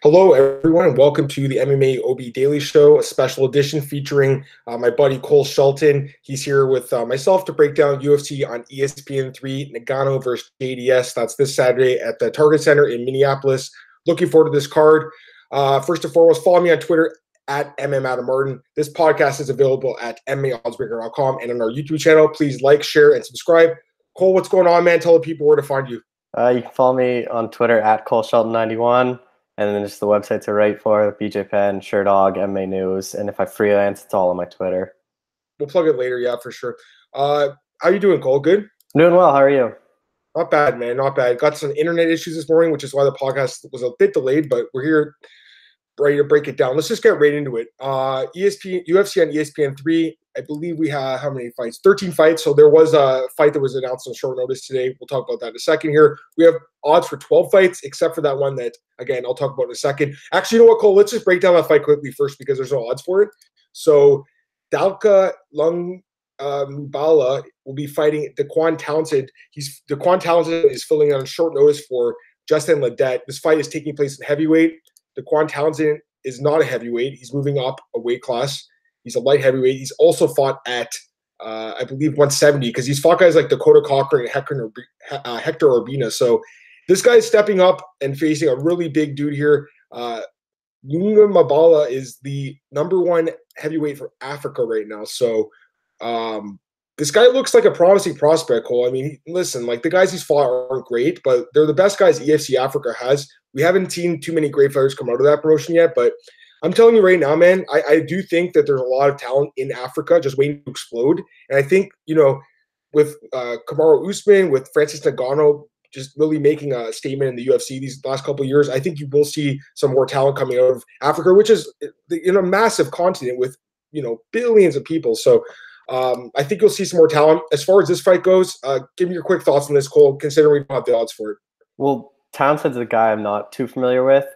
Hello, everyone, and welcome to the MMAOB Daily Show, a special edition featuring my buddy Cole Shelton. He's here with myself to break down UFC on ESPN 3, Nagano versus JDS. That's this Saturday at the Target Center in Minneapolis. Looking forward to this card. First and foremost, follow me on Twitter at MMAdamMartin. This podcast is available at MMAoddsbreaker.com and on our YouTube channel. Please like, share, and subscribe. Cole, what's going on, man? Tell the people where to find you. You can follow me on Twitter at ColeShelton91. And then just the websites are right for BJ Penn, Sherdog, MMA News. And if I freelance, it's all on my Twitter. We'll plug it later, yeah, for sure. How you doing, Cole? Good? I'm doing well. How are you? Not bad, man. Not bad. Got some internet issues this morning, which is why the podcast was a bit delayed, but we're here ready to break it down. Let's just get right into it. UFC on ESPN 3. I believe we have how many fights? 13 fights. So there was a fight that was announced on short notice today. We'll talk about that in a second here. We have odds for 12 fights, except for that one that, again, I'll talk about in a second. Actually, you know what, Cole? Let's just break down that fight quickly first because there's no odds for it. So Dalka Lung Mubala will be fighting Daquan Townsend. Daquan Townsend is filling in on short notice for Justin Ledet. This fight is taking place in heavyweight. Daquan Townsend is not a heavyweight. He's moving up a weight class. He's a light heavyweight. He's also fought at, I believe, 170 because he's fought guys like Dakota Cochran and Hector Urbina. So this guy is stepping up and facing a really big dude here. Lunga Mabala is the #1 heavyweight for Africa right now. So this guy looks like a promising prospect, Cole. I mean, listen, like the guys he's fought aren't great, but they're the best guys EFC Africa has. We haven't seen too many great fighters come out of that promotion yet, but I'm telling you right now, man, I do think that there's a lot of talent in Africa just waiting to explode. And I think, with Kamaru Usman, with Francis Ngannou just really making a statement in the UFC these last couple of years, I think you will see some more talent coming out of Africa, which is in a massive continent with, billions of people. So I think you'll see some more talent. As far as this fight goes, give me your quick thoughts on this, Cole, considering we don't have the odds for it. Well, Townsend's a guy I'm not too familiar with.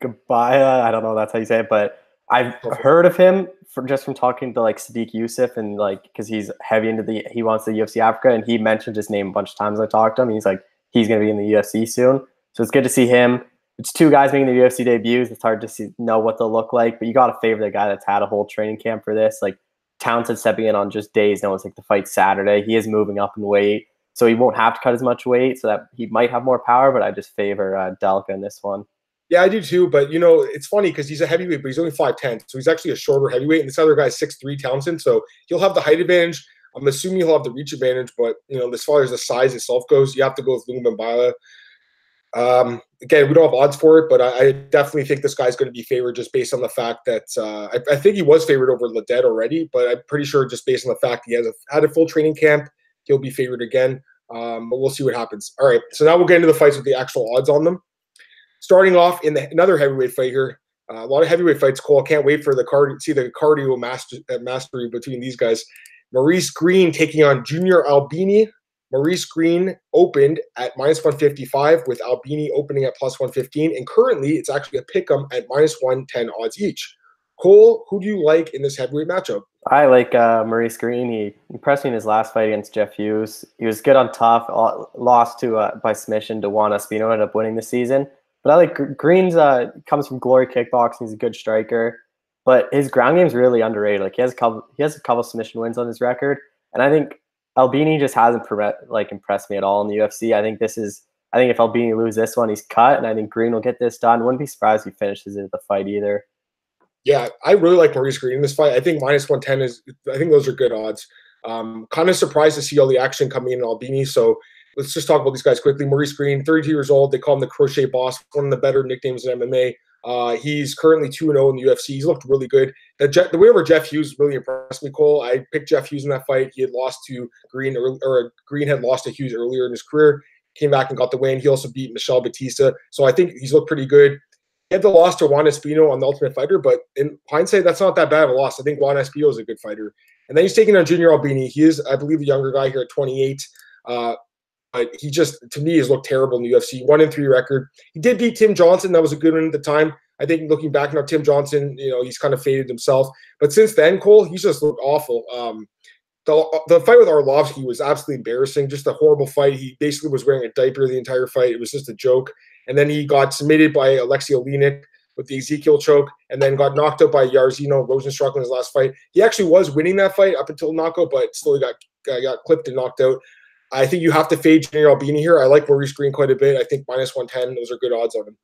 Gabaya, I don't know if that's how you say it, but I've heard of him from talking to like Sadiq Youssef and like because he's heavy into he wants the UFC Africa and he mentioned his name a bunch of times. I talked to him. He's like he's gonna be in the UFC soon, so it's good to see him. It's two guys making the UFC debuts. It's hard to know what they'll look like, but you got to favor the guy that's had a whole training camp for this. Like Townsend stepping in on just days. No one's like the fight Saturday. He is moving up in weight, so he won't have to cut as much weight, so that he might have more power. But I just favor Delka in this one. Yeah, I do too, but it's funny because he's a heavyweight, but he's only 5'10", so he's actually a shorter heavyweight, and this other guy's 6'3", Townsend, so he'll have the height advantage. I'm assuming he'll have the reach advantage, but as far as the size itself goes, you have to go with Lunga Mbala. Again, we don't have odds for it, but I definitely think this guy's going to be favored just based on the fact that I think he was favored over Ledet already, but I'm pretty sure just based on the fact he had a full training camp, he'll be favored again. But we'll see what happens. All right, so now we'll get into the fights with the actual odds on them. Starting off in another heavyweight fight here, a lot of heavyweight fights. Cole, can't wait for the cardio mastery between these guys. Maurice Green taking on Junior Albini. Maurice Green opened at -155 with Albini opening at +115, and currently it's actually a pick'em at -110 odds each. Cole, who do you like in this heavyweight matchup? I like Maurice Green. He impressed me in his last fight against Jeff Hughes. He was good on tough, lost to by submission to Juan Espino, ended up winning the season. But I like Green's comes from Glory Kickboxing. He's a good striker, but his ground game is really underrated. Like he has a couple submission wins on his record, and I think Albini just hasn't impressed me at all in the UFC. I think if Albini loses this one, he's cut, and I think Green will get this done. Wouldn't be surprised if he finishes the fight either. Yeah, I really like Maurice Green in this fight. I think -110 I think those are good odds. Kind of surprised to see all the action coming in Albini. So let's just talk about these guys quickly. Maurice Green, 32 years old. They call him the Crochet Boss, one of the better nicknames in MMA. He's currently 2-0 in the UFC. He's looked really good. The win over Jeff Hughes really impressed me, Cole. I picked Jeff Hughes in that fight. He had lost to Green, or Green had lost to Hughes earlier in his career. Came back and got the win. He also beat Michel Batista. So I think he's looked pretty good. He had the loss to Juan Espino on The Ultimate Fighter, but in hindsight, that's not that bad of a loss. I think Juan Espino is a good fighter. And then he's taking on Junior Albini. He is, I believe, the younger guy here at 28. But he just, to me, has looked terrible in the UFC. 1-3 record. He did beat Tim Johnson. That was a good one at the time. I think looking back now, Tim Johnson, he's kind of faded himself. But since then, Cole, he's just looked awful. the fight with Arlovsky was absolutely embarrassing. Just a horrible fight. He basically was wearing a diaper the entire fight. It was just a joke. And then he got submitted by Alexei Oleinik with the Ezekiel choke, and then got knocked out by Jairzinho Rosenstruck in his last fight. He actually was winning that fight up until knockout, but still got clipped and knocked out. I think you have to fade Junior Albini here. I like Maurice Green quite a bit. I think -110. Those are good odds on him.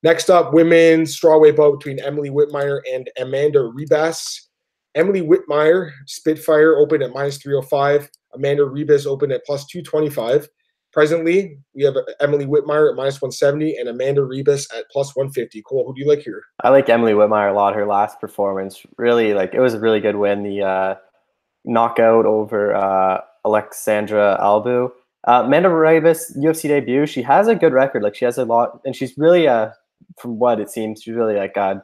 Next up, women's strawweight bout between Emily Whitmire and Amanda Ribas. Emily Whitmire, Spitfire, opened at -305. Amanda Ribas opened at +225. Presently, we have Emily Whitmire at -170 and Amanda Ribas at +150. Cole, who do you like here? I like Emily Whitmire a lot. Her last performance, really, it was a really good win. The knockout over Alexandra Albu. Amanda Ribas, UFC debut. She has a good record. She has a lot, and she's really, from what it seems, she's really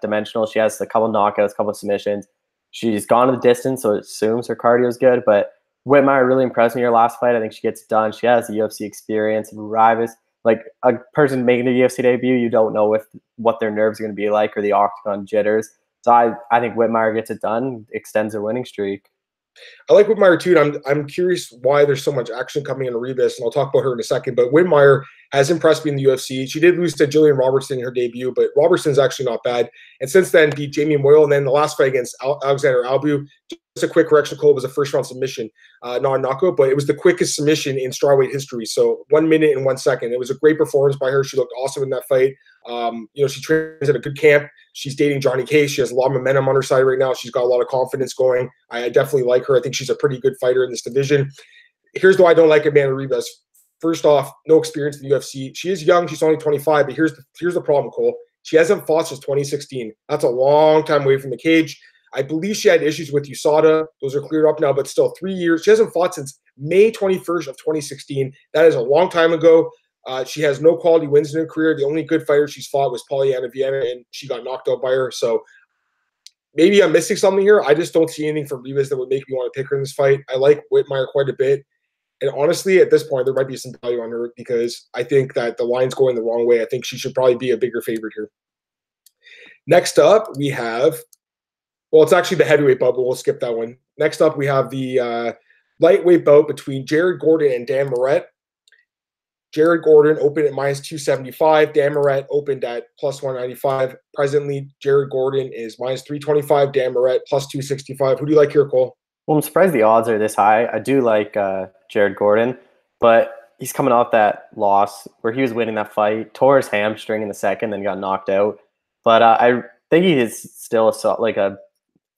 dimensional. She has a couple knockouts, a couple submissions. She's gone to the distance, so it assumes her cardio is good. But Whitmire really impressed me her last fight. I think she gets it done. She has the UFC experience. Ribas, a person making a UFC debut, you don't know what their nerves are going to be like or the octagon jitters. So I think Whitmire gets it done, extends her winning streak. I like Whitmire too, and I'm curious why there's so much action coming into Ribas, and I'll talk about her in a second. But Whitmire has impressed me in the UFC. She did lose to Jillian Robertson in her debut, but Robertson's actually not bad. And since then, beat Jamie Moyle, and then the last fight against Alexander Albu. Just a quick correction, Cole, was a first-round submission, not a knockout, but it was the quickest submission in strawweight history. So 1 minute and 1 second. It was a great performance by her. She looked awesome in that fight. She trains at a good camp. She's dating Johnny Case. She has a lot of momentum on her side right now. She's got a lot of confidence going. I definitely like her. I think she's a pretty good fighter in this division. Here's why I don't like Amanda Ribas. First off, no experience in the UFC. She is young. She's only 25, but here's the problem, Cole. She hasn't fought since 2016. That's a long time away from the cage. I believe she had issues with USADA. Those are cleared up now, but still 3 years. She hasn't fought since May 21st of 2016. That is a long time ago. She has no quality wins in her career. The only good fighter she's fought was Polyana Viena, and she got knocked out by her. So maybe I'm missing something here. I just don't see anything from Ribas that would make me want to pick her in this fight. I like Whitmire quite a bit. And honestly, at this point, there might be some value on her because I think that the line's going the wrong way. I think she should probably be a bigger favorite here. Next up, we have – well, it's actually the heavyweight bout, but we'll skip that one. Next up, we have the lightweight bout between Jared Gordon and Dan Moret. Jared Gordon opened at -275. Dan Moret opened at +195. Presently, Jared Gordon is -325. Dan Moret +265. Who do you like here, Cole? Well, I'm surprised the odds are this high. I do like Jared Gordon, but he's coming off that loss where he was winning that fight, tore his hamstring in the second, then got knocked out. But I think he is still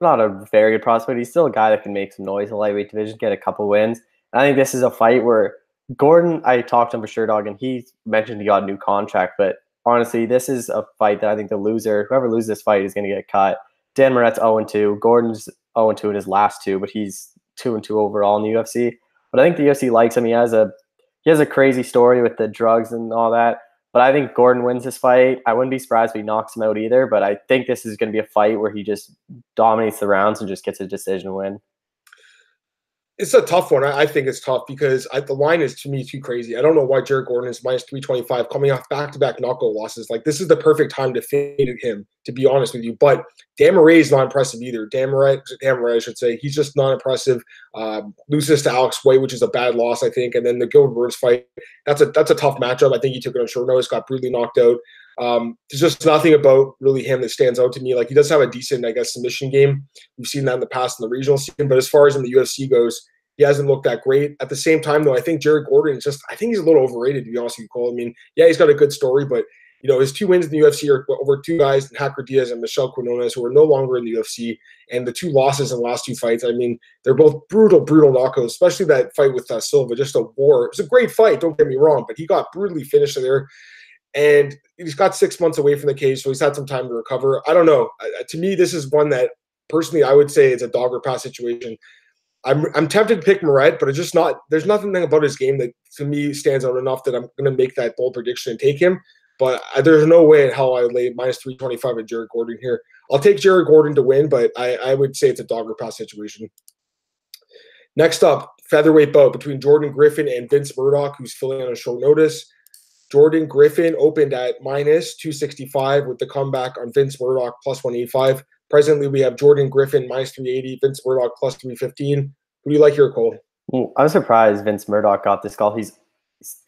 not a very good prospect. He's still a guy that can make some noise in the lightweight division, get a couple wins. And I think this is a fight where Gordon, I talked to him for Sherdog, and he mentioned he got a new contract. But honestly, this is a fight that I think whoever loses this fight is going to get cut. Dan Moret's 0-2. Gordon's 0-2 in his last two, but he's 2-2 overall in the UFC. But I think the UFC likes him. He has a crazy story with the drugs and all that. But I think Gordon wins this fight. I wouldn't be surprised if he knocks him out either, but I think this is going to be a fight where he just dominates the rounds and just gets a decision win. It's a tough one. I think it's tough because the line is, to me, too crazy. I don't know why Jared Gordon is -325 coming off back-to-back knockout losses. This is the perfect time to fade him, to be honest with you. But Dan Moret is not impressive either. Dan Moret, I should say. He's just not impressive. Loses to Alex White, which is a bad loss, I think. And then the Gilbert Burns fight, that's a tough matchup. I think he took it on short notice, got brutally knocked out. There's just nothing about really him that stands out to me. He does have a decent, submission game. We've seen that in the past in the regional scene. But as far as in the UFC goes, he hasn't looked that great. At the same time, though, I think Jared Gordon I think he's a little overrated, to be honest with you, Cole. I mean, yeah, he's got a good story, but, his 2 wins in the UFC are over 2 guys, Hacker Diaz and Michelle Quinones, who are no longer in the UFC. And the 2 losses in the last 2 fights, I mean, they're both brutal knockouts, especially that fight with Silva, just a war. It was a great fight, don't get me wrong, but he got brutally finished there. And he's got 6 months away from the cage, so he's had some time to recover. I don't know. To me, this is one that, personally, I would say it's a dog or pass situation. I'm tempted to pick Moret, but there's nothing about his game that to me stands out enough that I'm going to make that bold prediction and take him. But there's no way in hell I would lay -325 at Jared Gordon here. I'll take Jared Gordon to win, but I would say it's a dog or pass situation. Next up, featherweight bout between Jordan Griffin and Vince Murdoch, who's filling on a short notice. Jordan Griffin opened at -265 with the comeback on Vince Murdoch +185. Presently, we have Jordan Griffin -380, Vince Murdoch +315. Who do you like here, Cole? Well, I'm surprised Vince Murdoch got this call. He's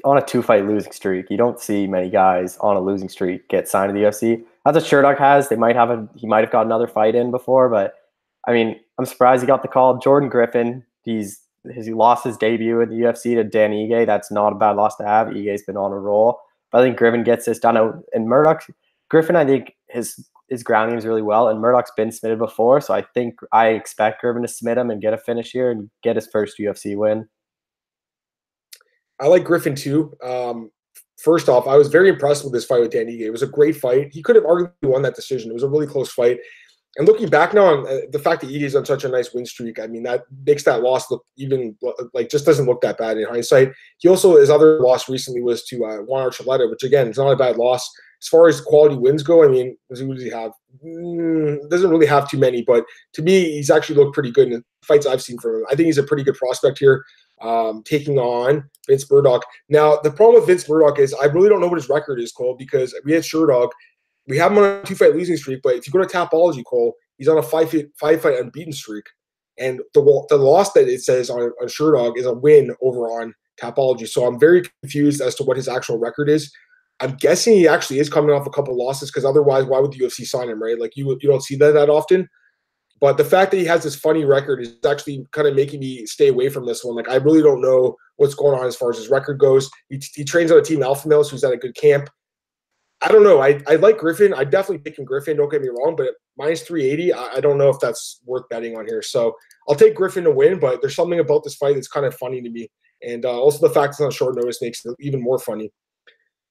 on a 2-fight losing streak. You don't see many guys on a losing streak get signed to the UFC. That's what Sherdog has. He might have got another fight in before, but I mean, I'm surprised he got the call. Jordan Griffin, he lost his debut in the UFC to Dan Ige. That's not a bad loss to have. Ige's been on a roll, but I think Griffin gets this done. And Griffin, I think his grounding is really well, and Murdoch's been submitted before, so I expect Griffin to submit him and get a finish here and get his first UFC win. I like Griffin too. First off, I was very impressed with this fight with Dan Ige. It was a great fight. He could have arguably won that decision. It was a really close fight. And looking back now on the fact that Ige's on such a nice win streak, I mean, that makes that loss look even like just doesn't look that bad in hindsight. He also, his other loss recently was to Juan Archuleta, which again, is not a bad loss. As far as quality wins go, I mean, who does he have? Doesn't really have too many, but to me, he's actually looked pretty good in the fights I've seen from him. I think he's a pretty good prospect here, taking on Vince Murdoch. Now, the problem with Vince Murdoch is I really don't know what his record is, Cole, because we had Sherdog. We have him on a 2-fight losing streak, but if you go to Tapology, Cole, he's on a 5-fight unbeaten streak. And the loss that it says on Sherdog is a win over on Tapology. So I'm very confused as to what his actual record is. I'm guessing he actually is coming off a couple losses, because otherwise, why would the UFC sign him, right? Like you don't see that often. But the fact that he has this funny record is actually kind of making me stay away from this one. Like, I really don't know what's going on as far as his record goes. He trains on a team Alpha Males, who's at a good camp. I don't know. I like Griffin. I definitely pick him Griffin. Don't get me wrong, but minus 380, I don't know if that's worth betting on here. So I'll take Griffin to win, but there's something about this fight that's kind of funny to me. And also the fact it's on short notice makes it even more funny.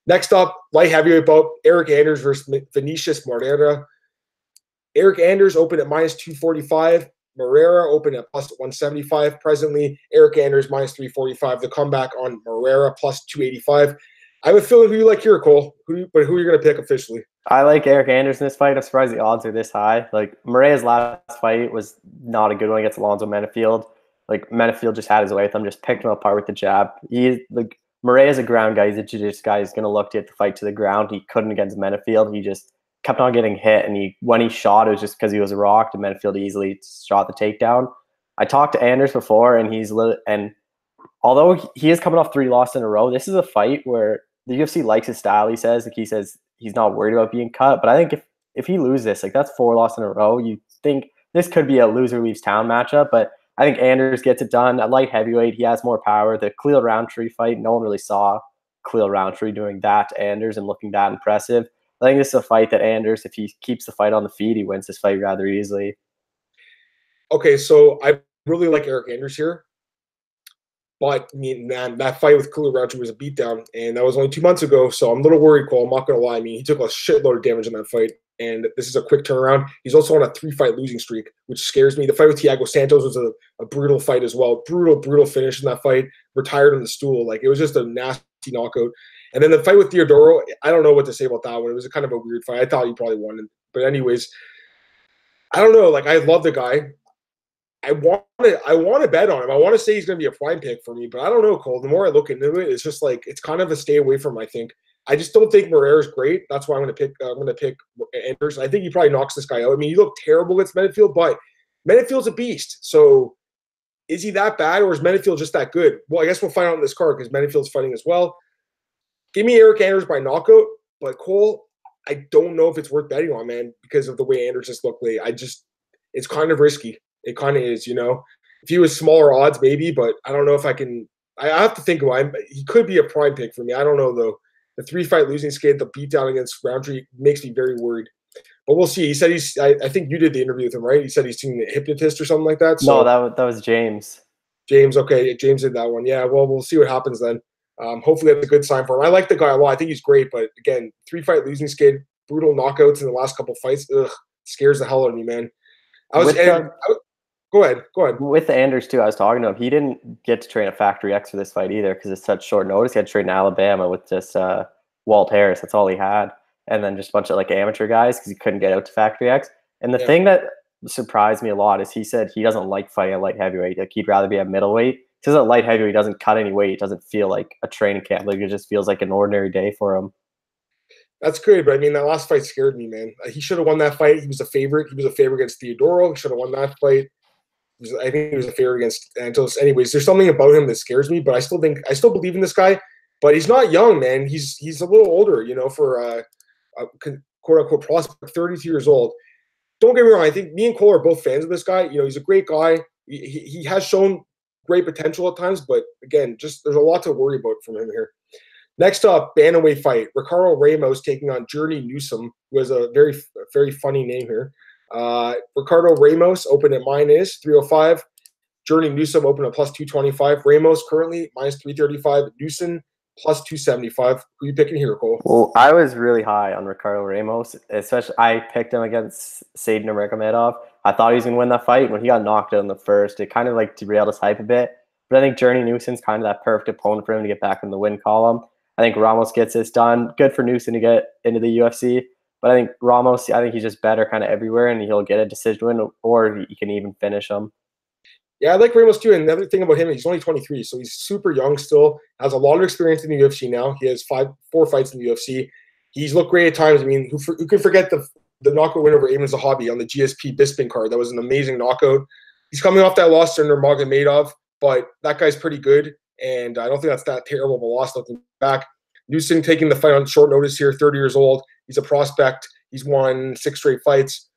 Next up, light heavyweight bout, Eric Anders versus Vinicius Moreira. Eric Anders opened at minus 245. Moreira opened at plus 175 presently. Eric Anders minus 345. The comeback on Moreira plus 285. I have a feeling who you like here, Cole. Who are you going to pick officially? I like Eric Anders in this fight. I'm surprised the odds are this high. Like, Moreira's last fight was not a good one against Alonzo Menafield. Like, Menafield just had his way with him, just picked him apart with the jab. Moreira's a ground guy. He's a jiu-jitsu guy. He's going to look to get the fight to the ground. He couldn't against Menafield. He just kept on getting hit, and when he shot, it was just because he was rocked, and Menafield easily shot the takedown. I talked to Anders before, and although he is coming off 3 losses in a row, this is a fight where the UFC likes his style. He says he's not worried about being cut, but I think if he loses this, like, that's 4 losses in a row. You think this could be a loser leaves town matchup, but I think Anders gets it done. At light heavyweight, he has more power. The Khalil Roundtree fight, no one really saw Khalil Roundtree doing that to Anders and looking that impressive. I think this is a fight that Anders, if he keeps the fight on the feet, he wins this fight rather easily. Okay, so I really like Eric Anders here. But, I mean, man, that fight with Khalil Roundtree was a beatdown, and that was only 2 months ago, so I'm a little worried, Cole. I'm not going to lie. I mean, he took a shitload of damage in that fight, and this is a quick turnaround. He's also on a 3-fight losing streak, which scares me. The fight with Thiago Santos was a brutal fight as well. Brutal finish in that fight. Retired on the stool. Like, it was just a nasty knockout. And then the fight with Theodoro, I don't know what to say about that one. It was a kind of a weird fight. I thought he probably won. But anyways, I don't know. Like, I love the guy. I want to bet on him. I want to say he's going to be a prime pick for me, but I don't know, Cole. The more I look into it, it's just like it's kind of a stay away from. I think I just don't think Moreira's great. That's why I'm going to pick Anders. I think he probably knocks this guy out. I mean, he looked terrible against Menafield, but Menafield's a beast. So is he that bad, or is Menafield just that good? Well, I guess we'll find out in this card because Menafield's fighting as well. Give me Eric Anders by knockout, but Cole, I don't know if it's worth betting on, man, because of the way Anders just looked late. It's kind of risky. It kind of is, you know. If he was smaller odds, maybe, but I don't know if I can. I have to think about him. He could be a prime pick for me. I don't know, though. The 3-fight losing skate, the beatdown against Roundtree makes me very worried. But we'll see. He said I think you did the interview with him, right? He said he's seen a hypnotist or something like that. So, no, that was James. James, okay. James did that one. Yeah, well, we'll see what happens then. Hopefully that's a good sign for him. I like the guy a lot. I think he's great. But, again, 3-fight losing skate, brutal knockouts in the last couple fights. Ugh, scares the hell out of me, man. Go ahead. With Anders, too, I was talking to him. He didn't get to train at Factory X for this fight either because it's such short notice. He had to train in Alabama with just Walt Harris. That's all he had. And then just a bunch of, like, amateur guys because he couldn't get out to Factory X. And the thing that surprised me a lot is he said he doesn't like fighting at light heavyweight. Like, he'd rather be at middleweight. He says at light heavyweight, he doesn't cut any weight. It doesn't feel like a training camp. Like, it just feels like an ordinary day for him. That's good, but I mean, that last fight scared me, man. He should have won that fight. He was a favorite. He was a favorite against Theodoro. He should have won that fight. I think he was a favorite against Antos. Anyways, there's something about him that scares me, but I still believe in this guy. But he's not young, man. He's a little older, for a quote unquote prospect, 32 years old. Don't get me wrong. I think me and Cole are both fans of this guy. He's a great guy. He has shown great potential at times, but again, just there's a lot to worry about from him here. Next up, bantamweight fight. Ricardo Ramos taking on Journey Newsom, who has a very, very funny name here. Ricardo Ramos open at -305. Journey Newsom open at +225. Ramos currently -335. Newsom +275. Who are you picking here, Cole? Well, I was really high on Ricardo Ramos, especially I picked him against Seyden Nurmagomedov. I thought he was going to win that fight. When he got knocked out in the first, it kind of like derailed his hype a bit. But I think Journey Newsom's kind of that perfect opponent for him to get back in the win column. I think Ramos gets this done. Good for Newsom to get into the UFC. But I think Ramos, he's just better kind of everywhere, and he'll get a decision win, or he can even finish him. Yeah, I like Ramos too. And the other thing about him, he's only 23, so he's super young still, has a lot of experience in the UFC now. He has 4 fights in the UFC. He's looked great at times. I mean, who can forget the knockout win over Ayman Zahabi on the GSP Bisping card? That was an amazing knockout. He's coming off that loss to Nurmagomedov, but that guy's pretty good. And I don't think that's that terrible of a loss looking back. Newsom taking the fight on short notice here, 30 years old. He's a prospect. He's won 6 straight fights.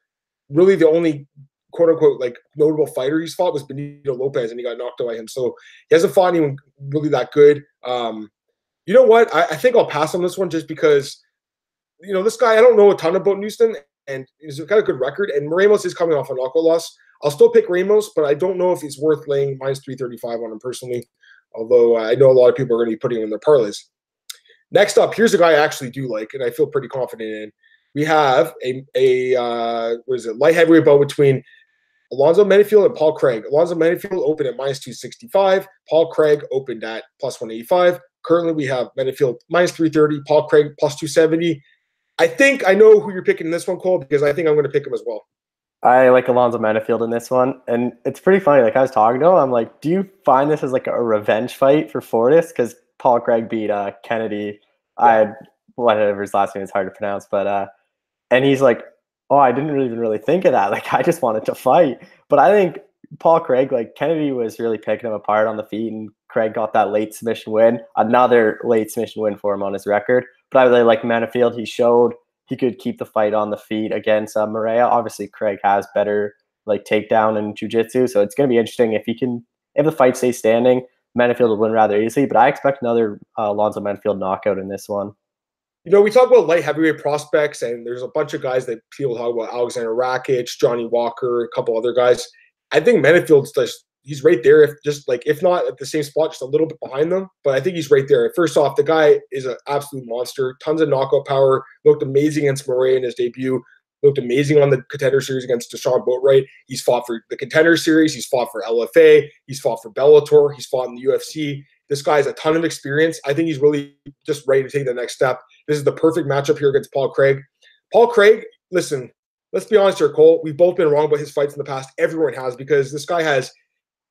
Really the only quote-unquote like notable fighter he's fought was Benito Lopez, and he got knocked out by him. So he hasn't fought anyone really that good. You know what? I think I'll pass on this one just because, this guy, I don't know a ton about Newsom, and he's got a good record, and Ramos is coming off a knockout loss. I'll still pick Ramos, but I don't know if it's worth laying -335 on him personally, although I know a lot of people are going to be putting him in their parlays. Next up, here's a guy I actually do like, and I feel pretty confident in. We have a light heavyweight bout between Alonzo Menifield and Paul Craig. Alonzo Menifield opened at -265. Paul Craig opened at +185. Currently, we have Menifield -330. Paul Craig +270. I think I know who you're picking in this one, Cole, because I think I'm going to pick him as well. I like Alonzo Menifield in this one, and it's pretty funny. Like I was talking to him, I'm like, do you find this as like a revenge fight for Fortis? Because Paul Craig beat Kennedy. Yeah. Whatever his last name is hard to pronounce, but and he's like, oh, I didn't even really think of that. Like I just wanted to fight. But I think Paul Craig, like Kennedy was really picking him apart on the feet, and Craig got that late submission win. Another late submission win for him on his record. But I really like Menifield. He showed he could keep the fight on the feet against Morea. Obviously, Craig has better like takedown and jiu-jitsu, so it's going to be interesting if the fight stays standing. Menifield will win rather easily, but I expect another Alonzo Menifield knockout in this one. We talk about light heavyweight prospects, and there's a bunch of guys that people talk about: Alexander Rakic, Johnny Walker, a couple other guys. I think Menifield's he's right there, if not at the same spot, just a little bit behind them. But I think he's right there. First off, the guy is an absolute monster. Tons of knockout power. Looked amazing against Morea in his debut. Looked amazing on the Contender Series against Deshaun Boatwright. He's fought for the Contender Series. He's fought for LFA. He's fought for Bellator. He's fought in the UFC. This guy has a ton of experience. I think he's really just ready to take the next step. This is the perfect matchup here against Paul Craig. Paul Craig, listen, let's be honest here, Cole. We've both been wrong about his fights in the past. Everyone has, because this guy has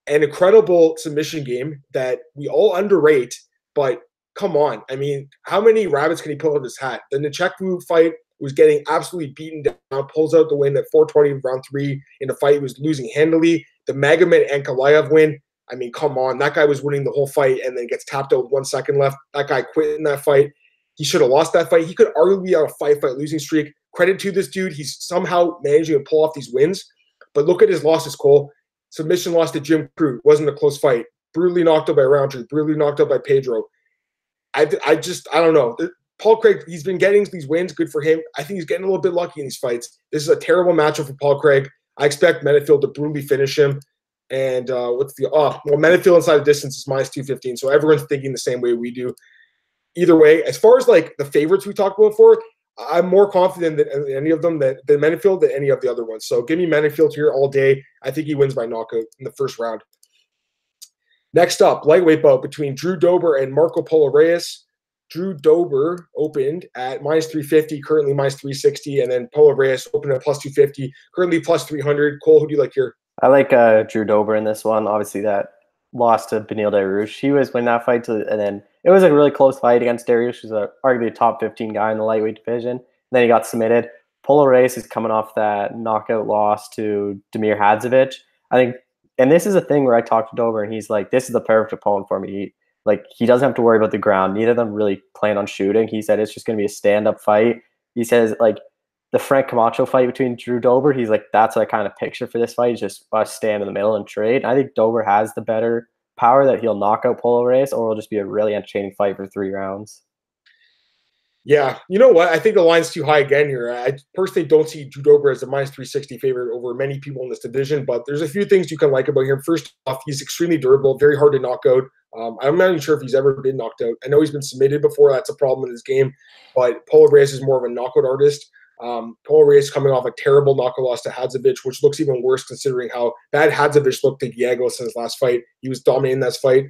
an incredible submission game that we all underrate. But come on. I mean, how many rabbits can he pull out of his hat? The Nchekwu fight was getting absolutely beaten down, pulls out the win at 420 round 3 in a fight he was losing handily. The Magomed Ankalaev win, I mean, come on. That guy was winning the whole fight and then gets tapped out with 1 second left. That guy quit in that fight. He should have lost that fight. He could arguably be on a 5-fight losing streak. Credit to this dude. He's somehow managing to pull off these wins. But look at his losses, Cole. Submission loss to Jim Crute. Wasn't a close fight. Brutally knocked out by Roundtree. Brutally knocked out by Pedro. I don't know. Paul Craig, he's been getting these wins. Good for him. I think he's getting a little bit lucky in these fights. This is a terrible matchup for Paul Craig. I expect Menifield to brutally finish him. And Menifield inside the distance is -215. So everyone's thinking the same way we do. Either way, as far as like the favorites we talked about before, I'm more confident than any of them than Menifield than any of the other ones. So give me Menifield here all day. I think he wins by knockout in the first round. Next up, lightweight bout between Drew Dober and Marco Polo Reyes. Drew Dober opened at -350, currently -360, and then Polo Reyes opened at +250, currently +300. Cole, who do you like here? I like Drew Dober in this one. Obviously, that loss to Beneil Dariush. He was winning that fight, and then it was a really close fight against Dariush, who's arguably a top 15 guy in the lightweight division. And then he got submitted. Polo Reyes is coming off that knockout loss to Damir Hadzovic. I think and this is a thing where I talked to Dober, and he's like, this is the perfect opponent for me. He doesn't have to worry about the ground. Neither of them really plan on shooting. He said it's just going to be a stand-up fight. He says, the Frank Camacho fight between Drew Dober, he's like, that's what I kind of picture for this fight, is just us stand in the middle and trade. I think Dober has the better power that he'll knock out Polo Reyes, or it'll just be a really entertaining fight for 3 rounds. Yeah, you know what? I think the line's too high again here. I personally don't see Drew Dober as a minus 360 favorite over many people in this division, but there's a few things you can like about him. First off, he's extremely durable, very hard to knock out. I'm not even sure if he's ever been knocked out. I know he's been submitted before. That's a problem in his game, but Polo Reyes is more of a knockout artist. Polo Reyes coming off a terrible knockout loss to Hadzovic, which looks even worse considering how bad Hadzovic looked to Giagos in his last fight. He was dominating that fight.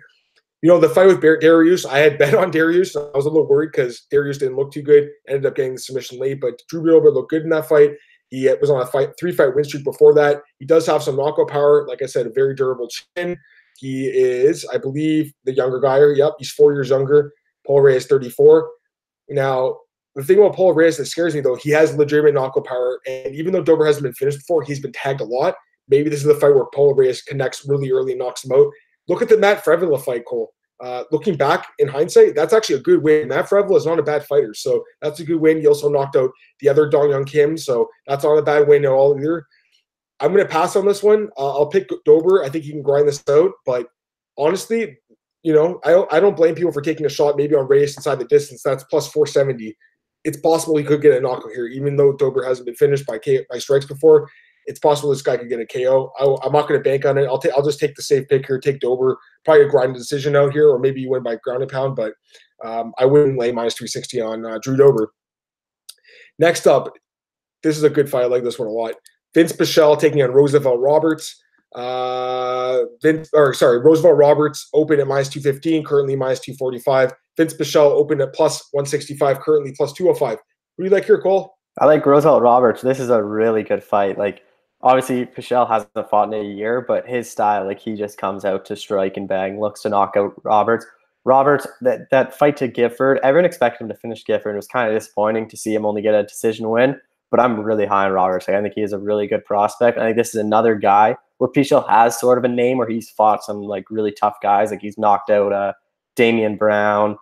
You know, the fight with Dariush, I had bet on Dariush. I was a little worried because Dariush didn't look too good. Ended up getting the submission late, but Drew Dober looked good in that fight. He was on a 3-fight win streak before that. He does have some knockout power. Like I said, a very durable chin. He is, I believe, the younger guy. Yep, he's 4 years younger. Polo Reyes 34. Now, the thing about Polo Reyes that scares me, though, he has legitimate knockout power. And even though Dober hasn't been finished before, he's been tagged a lot. Maybe this is the fight where Polo Reyes connects really early and knocks him out. Look at the Matt Frevela fight, Cole. Looking back in hindsight, that's actually a good win. Matt Frevela is not a bad fighter, so that's a good win. He also knocked out the other Dong Young Kim, so that's not a bad win at all either. I'm going to pass on this one. I'll pick Dober. I think he can grind this out, but honestly, you know, I don't blame people for taking a shot maybe on Reyes inside the distance. That's plus 470. It's possible he could get a knockout here, even though Dober hasn't been finished by strikes before. It's possible this guy could get a KO. I'm not going to bank on it. I'll just take the safe pick here, take Dober, probably a grind decision out here, or maybe you win by ground and pound, but I wouldn't lay minus 360 on Drew Dober. Next up, this is a good fight. I like this one a lot. Vince Pichel taking on Roosevelt Roberts. Roosevelt Roberts opened at minus 215, currently minus 245. Vince Pichel opened at plus 165, currently plus 205. Who do you like here, Cole? I like Roosevelt Roberts. This is a really good fight. Obviously, Pichel hasn't fought in a year, but his style, he just comes out to strike and bang, looks to knock out Roberts. Roberts, that fight to Gifford, everyone expected him to finish Gifford. It was kind of disappointing to see him only get a decision win, but I'm really high on Roberts. I think he is a really good prospect. I think this is another guy where Pichel has sort of a name where he's fought some really tough guys. He's knocked out Damian Brown,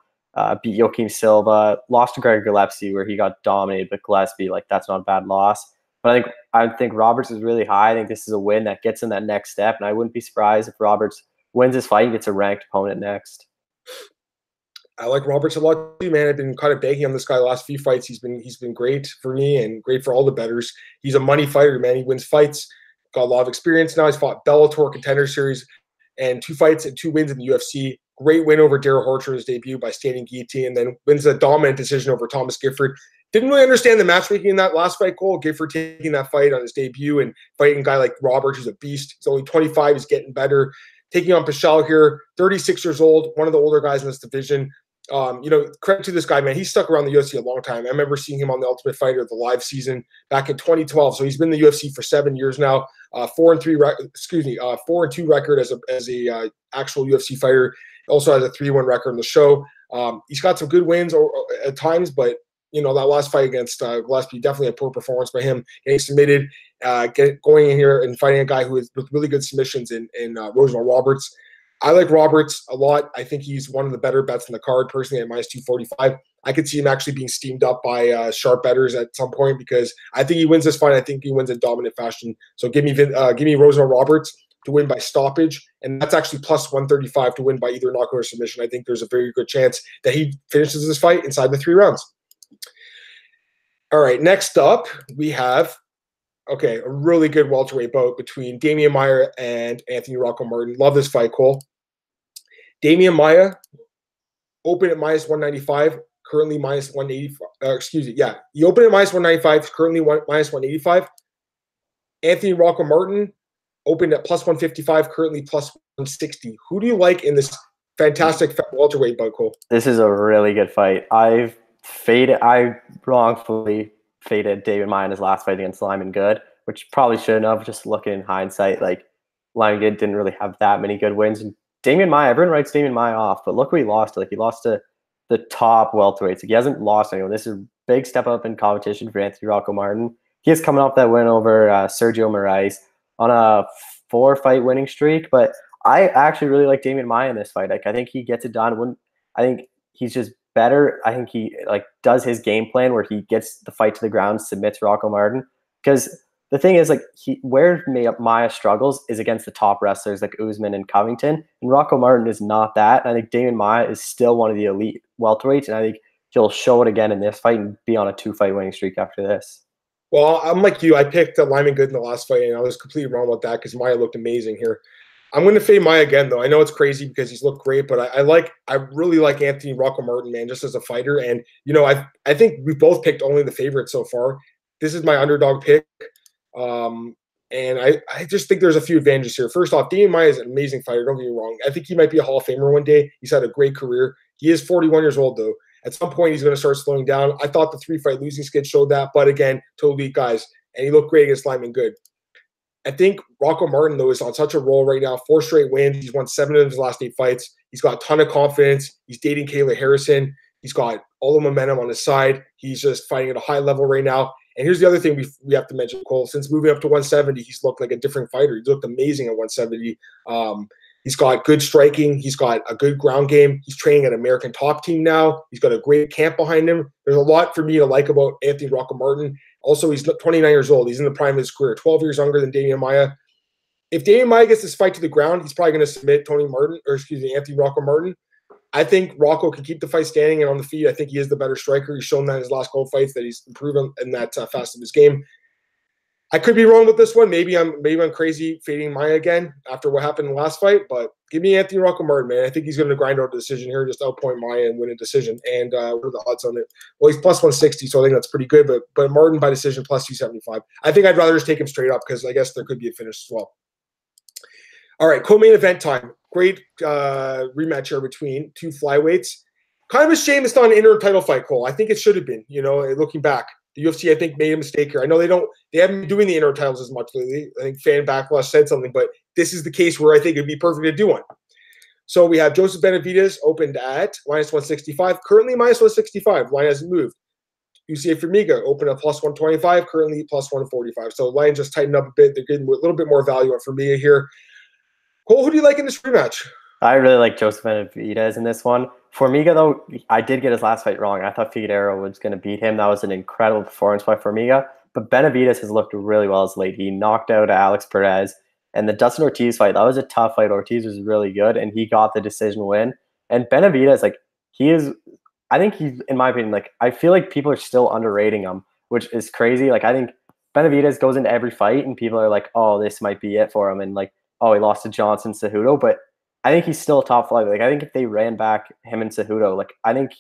beat Joaquim Silva, lost to Gregor Gillespie where he got dominated, but Gillespie, that's not a bad loss. But I think Roberts is really high. I think this is a win that gets him that next step, and I wouldn't be surprised if Roberts wins this fight and gets a ranked opponent next. I like Roberts a lot too, man. I've been kind of banking on this guy the last few fights. He's been great for me and great for all the bettors. He's a money fighter, man. He wins fights, got a lot of experience now. He's fought Bellator Contender Series and 2 fights and 2 wins in the UFC. Great win over Darrell Horcher in his debut by standing guillotine, and then wins a dominant decision over Thomas Gifford. Didn't really understand the matchmaking in that last fight, Cole. Gifford taking that fight on his debut and fighting a guy like Roberts, who's a beast. He's only 25. He's getting better. Taking on Pichel here, 36 years old, one of the older guys in this division. Credit to this guy, man. He stuck around the UFC a long time. I remember seeing him on the Ultimate Fighter, the live season back in 2012. So he's been in the UFC for 7 years now. 4-2 record as a actual UFC fighter. Also has a 3-1 record in the show. He's got some good wins at times, but that last fight against Gillespie, definitely a poor performance by him. Getting submitted, going in here and fighting a guy who is with really good submissions in Roosevelt Roberts. I like Roberts a lot. I think he's one of the better bets in the card, personally, at minus 245. I could see him actually being steamed up by sharp bettors at some point because I think he wins this fight. I think he wins in dominant fashion. So give me Roosevelt Roberts to win by stoppage, and that's actually plus 135 to win by either knockout or submission. I think there's a very good chance that he finishes this fight inside the 3 rounds. All right, next up we have a really good welterweight bout between Damian Maia and Anthony Rocco Martin. Love this fight, Cole. Damian Maia opened at minus 195, currently minus 185. He opened at minus 195, currently minus 185. Anthony Rocco Martin opened at plus 155, currently plus 160. Who do you like in this fantastic welterweight bout, Cole? This is a really good fight. I wrongfully faded David Maia in his last fight against Lyman Good, which probably shouldn't have. Just looking in hindsight, Lyman Good didn't really have that many good wins. And Damian Maia, everyone writes Damian Maia off, but look where he lost to. He lost to the top welterweights. He hasn't lost anyone. This is a big step up in competition for Anthony Rocco Martin. He is coming off that win over Sergio Moraes on a 4-fight winning streak. But I actually really like Damian Maia in this fight. Like, I think he gets it done. I think he's just better. I think he like does his game plan where he gets the fight to the ground, submits Rocco Martin. Because the thing is, like, where Maia struggles is against the top wrestlers like Usman and Covington, and Rocco Martin is not that. And I think Damian Maia is still one of the elite welterweights, and I think he'll show it again in this fight and be on a 2-fight winning streak after this. Well, I'm like you. I picked Lyman Good in the last fight, and I was completely wrong about that because Maia looked amazing here. I'm going to fade Maia again, though. I know it's crazy because he's looked great, but I really like Anthony Rocco Martin, man, just as a fighter. And I think we've both picked only the favorite so far. This is my underdog pick, and I just think there's a few advantages here. First off, Damian Maia is an amazing fighter. Don't get me wrong. I think he might be a Hall of Famer one day. He's had a great career. He is 41 years old, though. At some point, he's going to start slowing down. I thought the 3-fight losing skid showed that, but again, to elite guys, and he looked great against Lyman Good. I think Rocco Martin, though, is on such a roll right now. 4 straight wins. He's won 7 of his last 8 fights. He's got a ton of confidence. He's dating Kayla Harrison. He's got all the momentum on his side. He's just fighting at a high level right now. And here's the other thing we have to mention, Cole. Since moving up to 170, he's looked like a different fighter. He's looked amazing at 170. He's got good striking. He's got a good ground game. He's training at American Top Team now. He's got a great camp behind him. There's a lot for me to like about Anthony Rocco Martin. Also, he's 29 years old. He's in the prime of his career, 12 years younger than Damian Maia. If Damian Maia gets this fight to the ground, he's probably going to submit Anthony Rocco Martin. I think Rocco can keep the fight standing and on the feet. I think he is the better striker. He's shown that in his last couple fights that he's improved in that facet of his game. I could be wrong with this one. Maybe I'm crazy fading Maia again after what happened in the last fight, but give me Anthony Rocco Martin, man. I think he's going to grind out a decision here, just outpoint Maia and win a decision. And what are the odds on it? Well, he's plus 160, so I think that's pretty good. But Martin by decision plus 275. I think I'd rather just take him straight up because I guess there could be a finish as well. All right, co-main event time. Great rematch here between 2 flyweights. Kind of a shame it's not an interim title fight, Cole. I think it should have been. Looking back. The UFC, I think, made a mistake here. I know they haven't been doing the interim titles as much lately. I think fan backlash said something, but this is the case where I think it'd be perfect to do one. So we have Joseph Benavidez opened at minus 165, currently minus 165. Line hasn't moved. UCA Formiga opened at plus 125, currently plus 145. So the line just tightened up a bit. They're getting a little bit more value on Formiga here. Cole, who do you like in this rematch? I really like Joseph Benavidez in this one. Formiga, though, I did get his last fight wrong. I thought Figueiredo was going to beat him. That was an incredible performance by Formiga. But Benavidez has looked really well as late. He knocked out Alex Perez. And the Dustin Ortiz fight, that was a tough fight. Ortiz was really good, and he got the decision win. And Benavidez, I think he's, in my opinion, I feel like people are still underrating him, which is crazy. I think Benavidez goes into every fight, and people are like, oh, this might be it for him. And oh, he lost to Johnson Cejudo. But I think he's still a top flight. I think if they ran back him and Cejudo, I think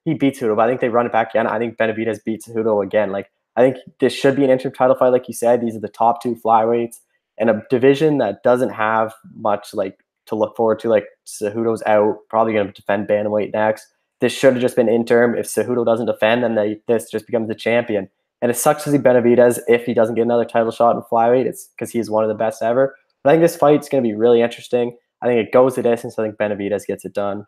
he beats Cejudo, but I think they run it back again. I think Benavidez beats Cejudo again. I think this should be an interim title fight, like you said. These are the top 2 flyweights in a division that doesn't have much to look forward to. Cejudo's out, probably going to defend bantamweight next. This should have just been interim. If Cejudo doesn't defend, then this just becomes the champion. And it sucks to see Benavidez if he doesn't get another title shot in flyweight. It's because he's one of the best ever. But I think this fight's going to be really interesting. I think it goes the distance. I think Benavidez gets it done.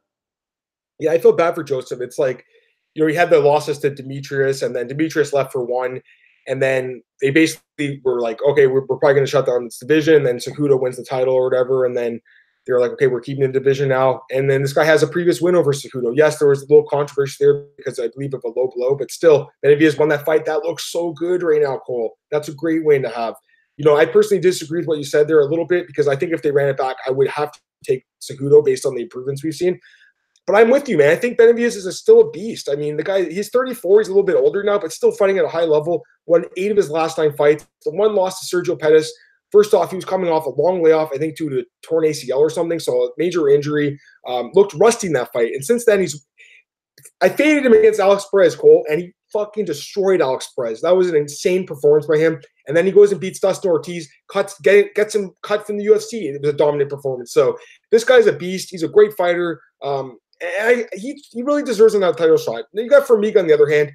Yeah, I feel bad for Joseph. It's he had the losses to Demetrius, and then Demetrius left for 1. And then they basically were like, okay, we're probably going to shut down this division. And then Cejudo wins the title or whatever. And then they were like, okay, we're keeping the division now. And then this guy has a previous win over Cejudo. Yes, there was a little controversy there because I believe of a low blow, but still, Benavidez won that fight. That looks so good right now, Cole. That's a great win to have. I personally disagree with what you said there a little bit because I think if they ran it back, I would have to take Cejudo based on the improvements we've seen. But I'm with you, man. I think Benavidez is still a beast. I mean, the guy, he's 34. He's a little bit older now, but still fighting at a high level. Won 8 of his last 9 fights. The one loss to Sergio Pettis. First off, he was coming off a long layoff, I think, due to torn ACL or something. So a major injury. Looked rusty in that fight. And since then, I faded him against Alex Perez, Cole, and he fucking destroyed Alex Perez. That was an insane performance by him. And then he goes and beats Dustin Ortiz, gets him cut from the UFC. It was a dominant performance. So this guy's a beast. He's a great fighter. He really deserves another title shot. Then you got Formiga on the other hand.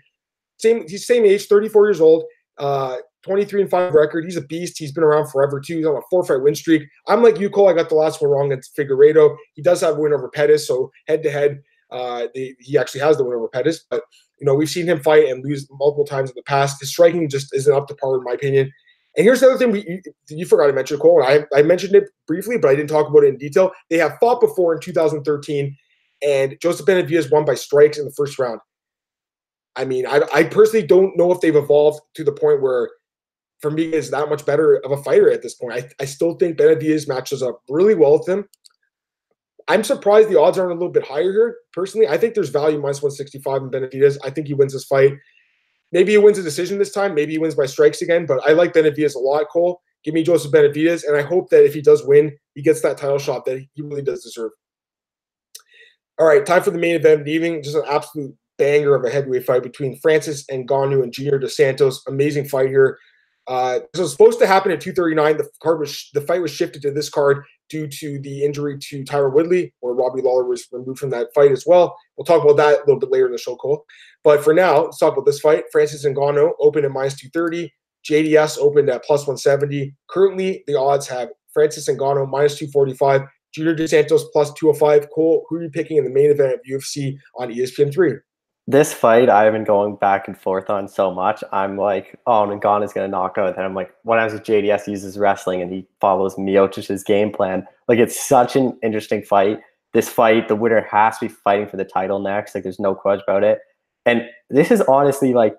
He's same age, 34 years old, 23-5 record. He's a beast. He's been around forever too. He's on a 4-fight win streak. I'm like you, Cole. I got the last one wrong against Figueiredo. He does have a win over Pettis, so head-to-head, he actually has the win over Pettis. But we've seen him fight and lose multiple times in the past. His striking just isn't up to par, in my opinion. And here's the other thing you forgot to mention, Cole, and I mentioned it briefly, but I didn't talk about it in detail. They have fought before in 2013, and Joseph Benavidez won by strikes in the first round. I mean, I personally don't know if they've evolved to the point where Formiga is that much better of a fighter at this point. I still think Benavidez matches up really well with him. I'm surprised the odds aren't a little bit higher here. Personally, I think there's value minus 165 in Benavidez. I think he wins this fight. Maybe he wins a decision this time. Maybe he wins by strikes again. But I like Benavidez a lot, Cole. Give me Joseph Benavidez. And I hope that if he does win, he gets that title shot that he really does deserve. All right, time for the main event of the evening. Just an absolute banger of a heavyweight fight between Francis Ngannou and Junior Dos Santos. Amazing fight here. This was supposed to happen at 239. The fight was shifted to this card due to the injury to Tyron Woodley, where Robbie Lawler was removed from that fight as well. We'll talk about that a little bit later in the show, Cole. But for now, let's talk about this fight. Francis Ngannou opened at minus 230. JDS opened at plus 170. Currently, the odds have Francis Ngannou minus 245. Junior Dos Santos plus 205. Cole, who are you picking in the main event of UFC on ESPN 3? This fight, I've been going back and forth on so much. I'm like, oh, Ngannou's going to knock out. And I'm like, what happens if JDS uses wrestling and he follows Miocic's game plan? Like, it's such an interesting fight. This fight, the winner has to be fighting for the title next. Like, there's no question about it. And this is honestly, like,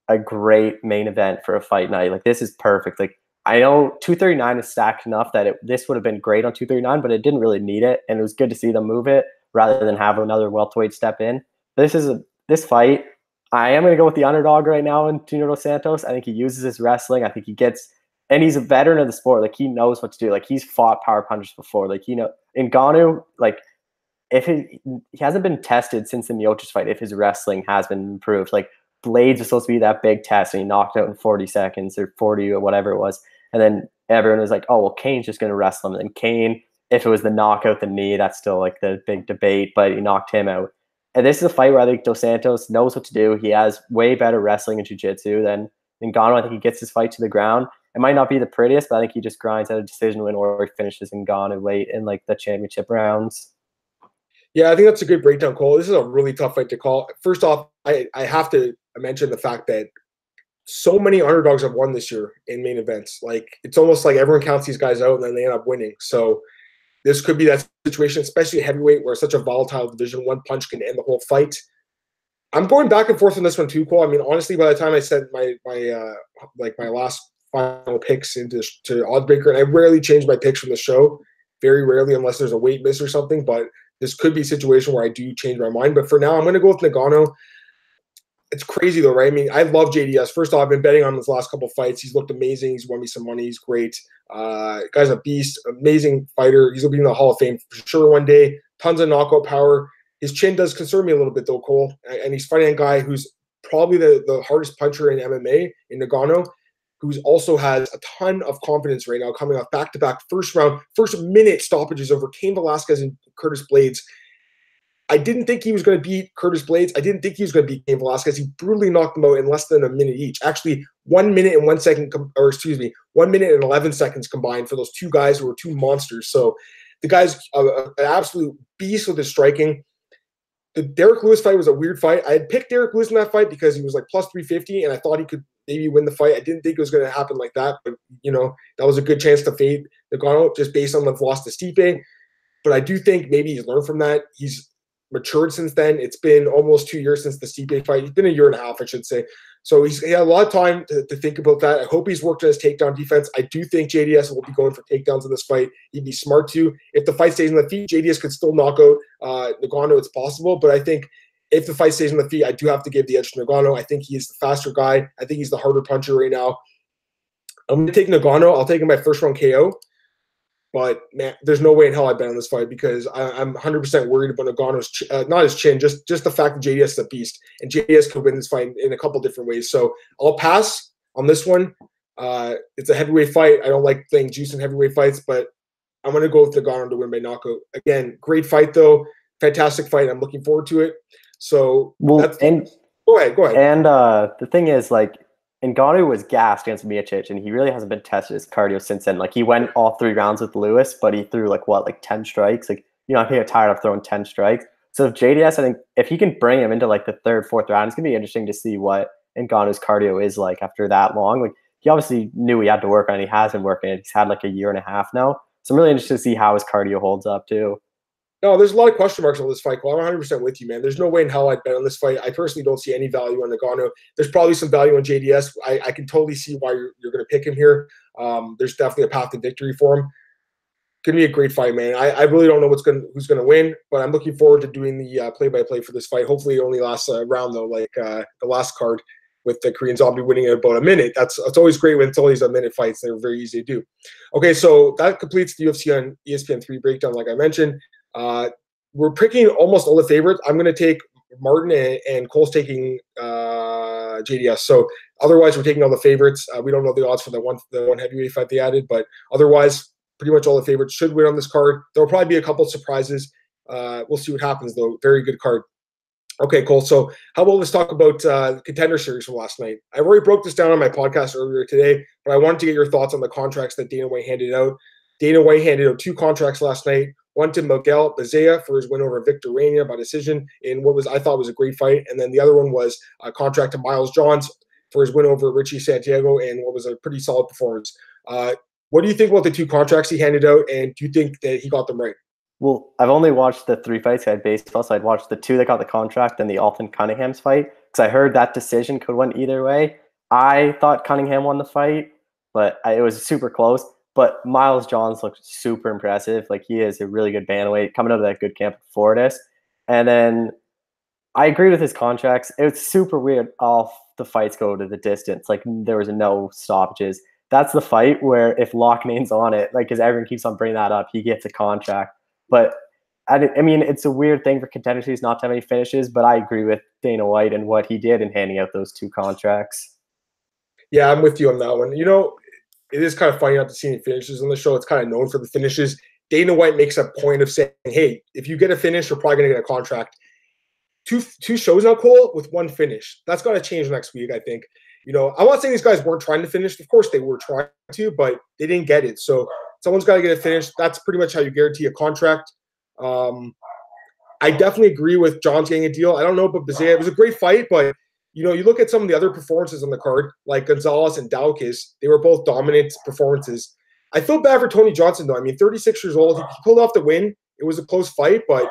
a great main event for a fight night. Like, this is perfect. Like, I know 239 is stacked enough that this would have been great on 239, but it didn't really need it. And it was good to see them move it rather than have another welterweight step in. This fight, I am going to go with the underdog right now in Junior Dos Santos. I think he uses his wrestling. I think he gets, and he's a veteran of the sport. Like, he knows what to do. Like, he's fought power punches before. Like, Ngannou, like, if he hasn't been tested since the Miocic fight, if his wrestling has been improved. Like, Blades was supposed to be that big test, and he knocked out in 40 seconds or 40 or whatever it was. And then everyone was like, oh, well, Kane's just going to wrestle him. And then Kane, if it was the knockout, the knee, that's still, like, the big debate, but he knocked him out. And this is a fight where I think Dos Santos knows what to do. He has way better wrestling and jiu-jitsu than Ngannou. I think he gets his fight to the ground. It might not be the prettiest, but I think he just grinds out a decision win or he finishes Ngannou late in, like, the championship rounds. Yeah, I think that's a good breakdown, Cole. This is a really tough fight to call. First off, I have to mention the fact that so many underdogs have won this year in main events. Like, it's almost like everyone counts these guys out and then they end up winning. So this could be that situation, especially heavyweight, where such a volatile division, one punch can end the whole fight. I'm going back and forth on this one too, Cole. I mean, honestly, by the time I said my last final picks to Oddsbreaker, and I rarely change my picks from the show, very rarely unless there's a weight miss or something. But this could be a situation where I do change my mind. But for now, I'm going to go with Ngannou. It's crazy though, right? I mean, I love JDS. First off, I've been betting on his last couple of fights. He's looked amazing. He's won me some money. He's great. Guy's a beast, amazing fighter. He's going to be in the Hall of Fame for sure one day. Tons of knockout power. His chin does concern me a little bit though, Cole. And he's fighting a guy who's probably the hardest puncher in MMA, in Ngannou, who also has a ton of confidence right now, coming off back-to-back first minute stoppages over Cain Velasquez and Curtis Blades. I didn't think he was going to beat Curtis Blades. I didn't think he was going to beat Cain Velasquez. He brutally knocked them out in less than a minute each. Actually, 1 minute and 1 second, 1 minute and 11 seconds combined for those two guys who were two monsters. So the guy's an absolute beast with his striking. The Derek Lewis fight was a weird fight. I had picked Derek Lewis in that fight because he was like plus 350, and I thought he could maybe win the fight. I didn't think it was going to happen like that, but that was a good chance to fade Ngannou just based on the loss to Stipe. But I do think maybe he's learned from that. He's matured since then. It's been almost 2 years since the Stipe fight. It's been a year and a half, I should say. So he had a lot of time to think about that. I hope he's worked on his takedown defense. I do think JDS will be going for takedowns in this fight. He'd be smart to. If the fight stays on the feet, JDS could still knock out Ngannou. It's possible. But I think if the fight stays on the feet, I do have to give the edge to Ngannou. I think he is the faster guy. I think he's the harder puncher right now. I'm going to take Ngannou. I'll take him by first round KO. But, man, there's no way in hell I bet on this fight because I'm 100% worried about Ngannou's not his chin, just the fact that JDS is a beast. And JDS could win this fight in a couple different ways. So I'll pass on this one. It's a heavyweight fight. I don't like playing juice in heavyweight fights, but I'm going to go with Ngannou to win by knockout. Again, great fight, though. Fantastic fight. I'm looking forward to it. So go ahead. And the thing is, like, Ngannou was gassed against Miocic, and he really hasn't been tested his cardio since then. Like, he went all 3 rounds with Lewis, but he threw, 10 strikes? Like, I think I'm tired of throwing 10 strikes. So if JDS, I think, if he can bring him into, the 3rd, 4th round, it's going to be interesting to see what Ngannou's cardio is like after that long. Like, he obviously knew he had to work on it. He has been working it. He's had like a year and a half now. So I'm really interested to see how his cardio holds up too. No, there's a lot of question marks on this fight, Cole. I'm 100% with you, man. There's no way in hell I'd bet on this fight. I personally don't see any value on Nagano. There's probably some value on JDS. I can totally see why you're going to pick him here. There's definitely a path to victory for him. Going to be a great fight, man. I really don't know who's going to win, but I'm looking forward to doing the play-by-play for this fight. Hopefully it only lasts a round, though, like the last card with the Korean Zombie winning in about a minute. It's always great when it's always a minute fights. They're very easy to do. Okay, so that completes the UFC on ESPN 3 breakdown, like I mentioned. We're picking almost all the favorites. I'm going to take Martin and Cole's taking JDS. So otherwise, we're taking all the favorites. We don't know the odds for the one heavyweight fight they added, but otherwise, pretty much all the favorites should win on this card. There'll probably be a couple of surprises. We'll see what happens, though. Very good card. Okay, Cole. So how about let's talk about the Contender Series from last night. I've already broke this down on my podcast earlier today, but I wanted to get your thoughts on the contracts that Dana White handed out. Dana White handed out 2 contracts last night. One to Miguel Bezea for his win over Victor Rania by decision in what I thought was a great fight. And then the other one was a contract to Miles Johns for his win over Richie Santiago and what was a pretty solid performance. What do you think about the 2 contracts he handed out, and do you think that he got them right? Well, I've only watched the 3 fights I had baseball, so I'd watched the 2 that got the contract and the Alton Cunningham's fight because I heard that decision could win either way. I thought Cunningham won the fight, but it was super close. But Miles Johns looked super impressive. Like, he is a really good bantamweight coming out of that good camp at Fortis. And then I agree with his contracts. It was super weird. All the fights go to the distance. Like, there was no stoppages. That's the fight where if Lochnane's on it, like, because everyone keeps on bringing that up, he gets a contract. But I mean, it's a weird thing for Contender Series not to have any finishes, but I agree with Dana White and what he did in handing out those 2 contracts. Yeah, I'm with you on that one. You know, it is kind of funny not to see any finishes on the show. It's kind of known for the finishes. Dana White makes a point of saying, hey, if you get a finish, you're probably going to get a contract. Two shows now, Cole, with 1 finish. That's got to change next week, I think. You know, I'm not saying these guys weren't trying to finish. Of course they were trying to, but they didn't get it. So someone's got to get a finish. That's pretty much how you guarantee a contract. I definitely agree with John's getting a deal. I don't know about Bezea. It was a great fight, but you know, you look at some of the other performances on the card, like Gonzalez and Daukaus. They were both dominant performances. I feel bad for Tony Johnson, though. I mean, 36 years old. He pulled off the win. It was a close fight, but,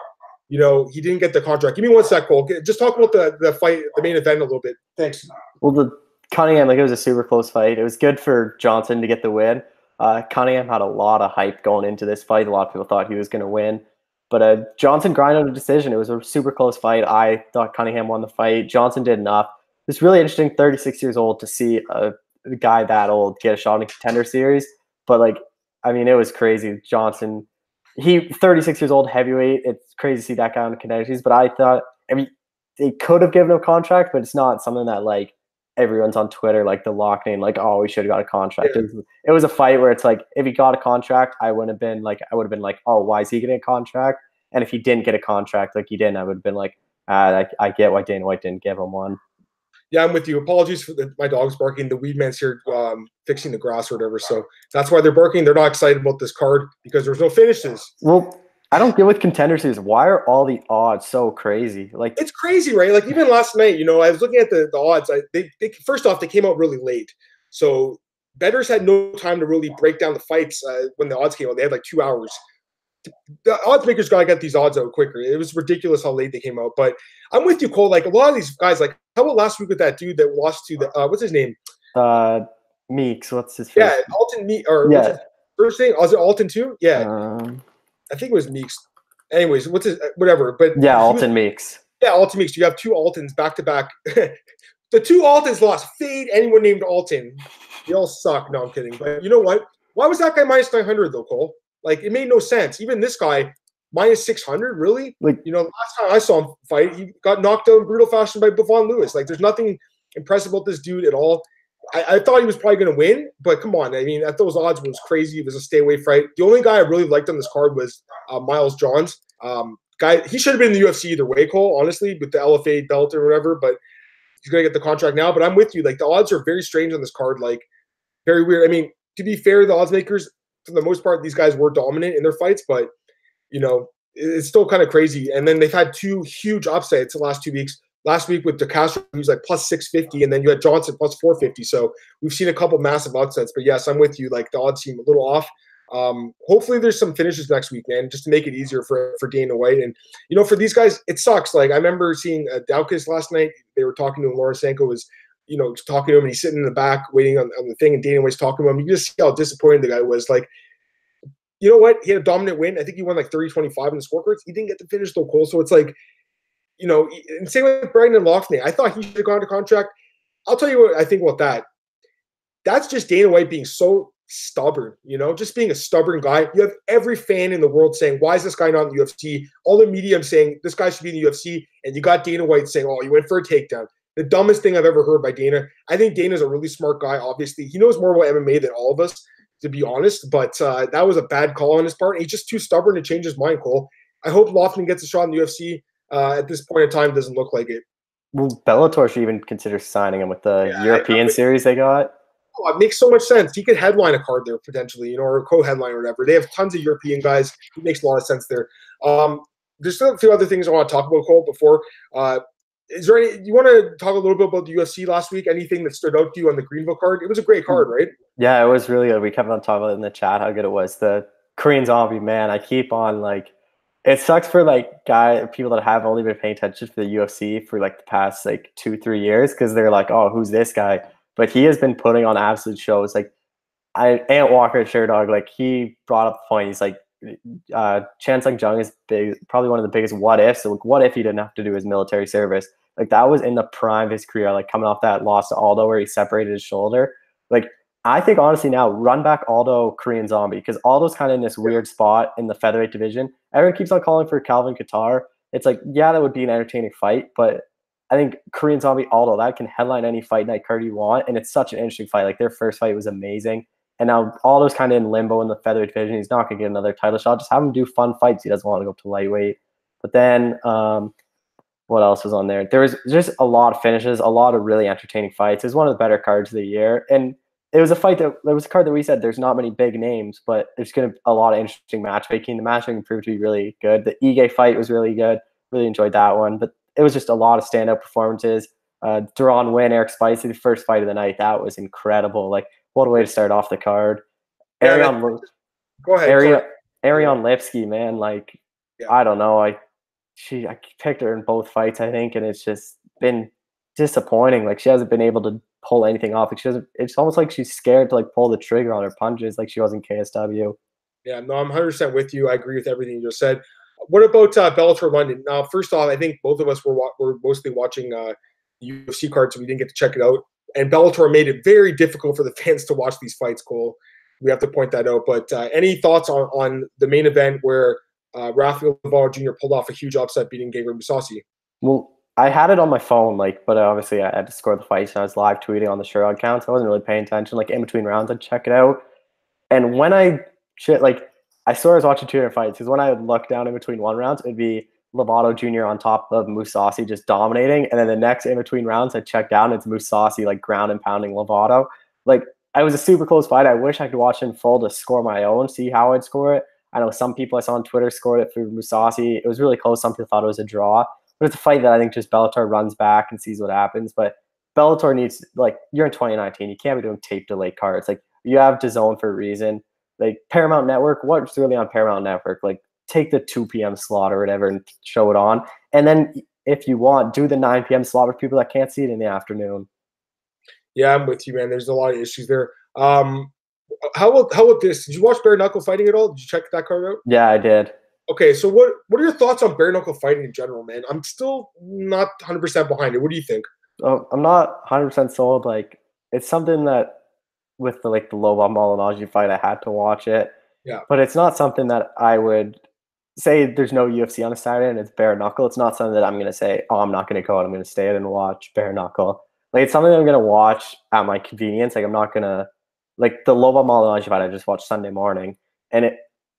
you know, he didn't get the contract. Give me 1 sec, Cole. Just talk about the fight, the main event a little bit. Thanks. Well, the Cunningham, like, it was a super close fight. It was good for Johnson to get the win. Cunningham had a lot of hype going into this fight. A lot of people thought he was going to win. But Johnson grinded a decision. It was a super close fight. I thought Cunningham won the fight. Johnson did enough. It's really interesting, 36 years old, to see a guy that old get a shot in a Contender Series. But, like, I mean, it was crazy. Johnson, 36 years old, heavyweight. It's crazy to see that guy on the Contender Series. But I thought, I mean, they could have given him a contract, but it's not something that, like, everyone's on Twitter, like the Loughnane, like, oh, we should have got a contract. Yeah. It was a fight where it's like, if he got a contract, I would have been like, oh, why is he getting a contract? And if he didn't get a contract, like he didn't, I would have been like, I get why Dana White didn't give him one. Yeah, I'm with you. Apologies for my dog's barking. The weed man's here fixing the grass or whatever. So that's why they're barking. They're not excited about this card because there's no finishes. Well, I don't get with Contender Series. Why are all the odds so crazy? Like, it's crazy, right? Like, even last night, you know, I was looking at the odds. They first off, they came out really late. So bettors had no time to really break down the fights when the odds came out. They had like 2 hours. The odds makers got to get these odds out quicker. It was ridiculous how late they came out. But I'm with you, Cole. Like, a lot of these guys, like, how about last week with that dude that lost to the what's his name? Meeks. What's his first name? Alton Meeks. Or yeah. What's his first name? Was it Alton too? Yeah. I think it was Meeks. Anyways, what's his whatever? But yeah, Alton Meeks. Yeah, Alton Meeks. You have 2 Altons back to back. The 2 Altons lost. Fade anyone named Alton. They all suck. No, I'm kidding. But you know what? Why was that guy minus 900 though, Cole? Like, it made no sense. Even this guy, minus 600, really? Like, you know, last time I saw him fight, he got knocked out in brutal fashion by Bevon Lewis. Like, there's nothing impressive about this dude at all. I thought he was probably going to win, but come on. I mean, at those odds, it was crazy. It was a stay-away fight. The only guy I really liked on this card was Miles Johns. He should have been in the UFC either way, Cole, honestly, with the LFA belt or whatever, but he's going to get the contract now. But I'm with you. Like, the odds are very strange on this card, like, very weird. I mean, to be fair, the odds makers, for the most part, these guys were dominant in their fights, but, you know, it's still kind of crazy. And then they've had 2 huge upsets the last 2 weeks. last week with DeCastro, he was like plus 650, and then you had Johnson plus 450. So we've seen a couple massive upsets. But yes, I'm with you. Like the odds seem a little off. Hopefully there's some finishes next week, man, just to make it easier for Dana White. And for these guys, it sucks. Like I remember seeing Daukaus last night. They were talking to him. Lorisenko was talking to him, and he's sitting in the back waiting on the thing, and Dana White's talking to him. You just see how disappointed the guy was. Like, you know what? He had a dominant win. I think he won like 30-25 in the scorecards. He didn't get to finish though, Cole. So it's like, and same with Brendan Loughnane. I thought he should have gone to contract. I'll tell you what I think about that. That's just Dana White being so stubborn, just being a stubborn guy. You have every fan in the world saying, why is this guy not in the UFC? All the media saying this guy should be in the UFC. And you got Dana White saying, oh, you went for a takedown. The dumbest thing I've ever heard by Dana. I think Dana's a really smart guy. Obviously, he knows more about MMA than all of us, to be honest. But that was a bad call on his part. He's just too stubborn to change his mind, Cole. I hope Loughnane gets a shot in the UFC. At this point in time, doesn't look like it. Well, Bellator should even consider signing him with the European series they got. Oh, it makes so much sense. He could headline a card there potentially, or a co-headline or whatever. They have tons of European guys. It makes a lot of sense there. There's still a few other things I want to talk about, Cole, before. Is there you want to talk a little bit about the UFC last week? Anything that stood out to you on the Greenville card? It was a great card, right? Yeah, it was really good. We kept on talking about it in the chat how good it was. The Korean Zombie, man, I keep on it sucks for people that have only been paying attention to the UFC for the past 2-3 years because they're like, oh, who's this guy? But he has been putting on absolute shows. Ant Walker at Sherdog, he brought up the point. He's like, Chan Sung Jung is big, probably one of the biggest what ifs. So what if he didn't have to do his military service? That was in the prime of his career, coming off that loss to Aldo where he separated his shoulder. I think honestly now run back Aldo Korean Zombie because Aldo's kind of in this weird spot in the featherweight division. Everyone keeps on calling for Calvin Kattar. It's that would be an entertaining fight, but I think Korean Zombie Aldo, that can headline any fight night card you want, and it's such an interesting fight. Their first fight was amazing, and now Aldo's kind of in limbo in the featherweight division. He's not going to get another title shot. Just have him do fun fights. He doesn't want to go up to lightweight. But then what else was on there? There was just a lot of finishes, a lot of really entertaining fights. It was one of the better cards of the year, and it was a fight there was a card that we said there's not many big names, but there's going to be a lot of interesting matchmaking. The matchmaking proved to be really good. The Ige fight was really good. Really enjoyed that one, but it was just a lot of standout performances. Duran win, Eric Spicy, the first fight of the night. That was incredible. What a way to start off the card. Go ahead. Ariane Lipsky, man. I don't know. I picked her in both fights, I think, and it's just been disappointing. She hasn't been able to pull anything off. It's almost like she's scared to pull the trigger on her punches like she was in KSW. Yeah, no, I'm 100% with you. I agree with everything you just said. What about Bellator London? Now, first off, I think both of us were mostly watching the UFC card, so we didn't get to check it out. And Bellator made it very difficult for the fans to watch these fights, Cole. We have to point that out. But any thoughts on the main event where Rafael Navarro Jr. pulled off a huge upset beating Gegard Mousasi? Well, I had it on my phone, but obviously I had to score the fights, and I was live tweeting on the Sherdog account, so I wasn't really paying attention. In between rounds, I'd check it out. And when I swear I was watching 2 different fights, because when I would look down in between one rounds, it'd be Lovato Jr. on top of Mousasi just dominating, and then the next in between rounds, I check down, it's Mousasi ground and pounding Lovato. I was a super close fight. I wish I could watch it in full to score my own, see how I'd score it. I know some people I saw on Twitter scored it for Mousasi. It was really close. Some people thought it was a draw. But it's a fight that I think just Bellator runs back and sees what happens. But Bellator needs, you're in 2019. You can't be doing tape delay cards. You have DAZN for a reason. Paramount Network, what's really on Paramount Network? Take the 2 p.m. slot or whatever and show it on. And then if you want, do the 9 p.m. slot for people that can't see it in the afternoon. Yeah, I'm with you, man. There's a lot of issues there. How about this? Did you watch bare knuckle fighting at all? Did you check that card out? Yeah, I did. Okay, so what are your thoughts on bare knuckle fighting in general, man? I'm still not 100% behind it. What do you think? Oh, I'm not 100% sold. It's something that with the Lobov Malignaggi fight, I had to watch it. Yeah. But it's not something that I would say there's no UFC on a Saturday and it's bare knuckle. It's not something that I'm going to say, oh, I'm not going to go out. I'm going to stay in and watch bare knuckle. It's something that I'm going to watch at my convenience. I'm not going to the Lobov Malignaggi fight I just watched Sunday morning, and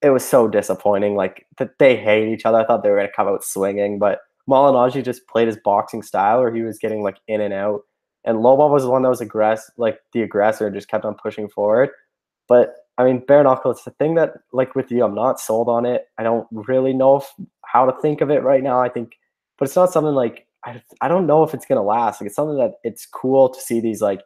it was so disappointing. That they hate each other. I thought they were going to come out swinging, but Malignaggi just played his boxing style where he was getting in and out. And Lobov was the one that was the aggressor and just kept on pushing forward. But I mean, bare knuckle, it's the thing that with you, I'm not sold on it. I don't really know how to think of it right now. But it's not something I don't know if it's gonna last. Like it's something that it's cool to see these like